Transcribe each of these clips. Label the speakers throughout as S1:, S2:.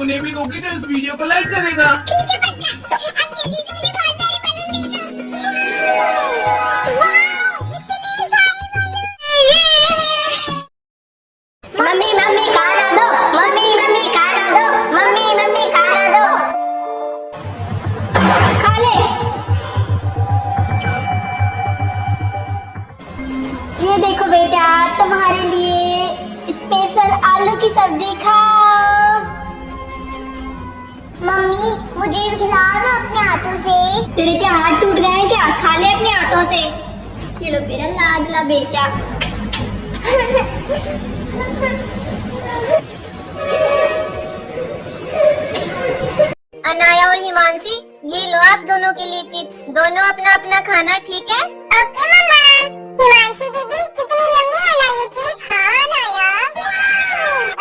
S1: उन्हें भी दोगी तो इस वीडियो को लाइक करेगा।
S2: ठीक है पक्का। अब जल्दी से मुझे बहुत सारे बलून दे दो। वाओ, इतने सारे बलून। मम्मी मम्मी खाना दो, मम्मी मम्मी खाना दो, मम्मी मम्मी खाना दो। खा ले। ये देखो बेटा, तुम्हारे लिए स्पेशल आलू की सब्जी खाओ। मम्मी मुझे खिलाओ ना अपने हाथों से। तेरे क्या हाथ टूट गए हैं क्या? खा ले अपने हाथों से। ये लो मेरा लाडला बेटा। अनाया और हिमांशी, ये लो आप दोनों के लिए चिप्स। दोनों अपना अपना खाना, ठीक है? ओके मम्मा। हिमांशी दीदी कितनी यम्मी है ना ये चिप्स। हाँ अनाया।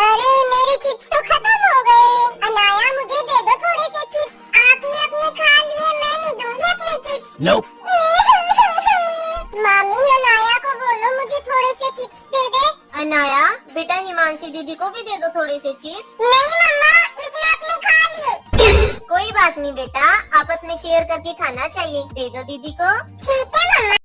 S2: अरे मेरे चिप्स तो खत्म हो गए। अनाया मुझे दे दो थोड़े से चिप्स। आपने अपने खा लिए, मैं नहीं दूंगी अपने चिप्स।
S1: Nope.
S2: मामी अनाया को बोलो मुझे थोड़े से चिप्स दे दे। अनाया बेटा, हिमांशी दीदी को भी दे दो थोड़े से चिप्स। नहीं मम्मा, इसने अपने खा लिए। कोई बात नहीं बेटा, आपस में शेयर करके खाना चाहिए। दे दो दीदी को। ठीक है मम्मा।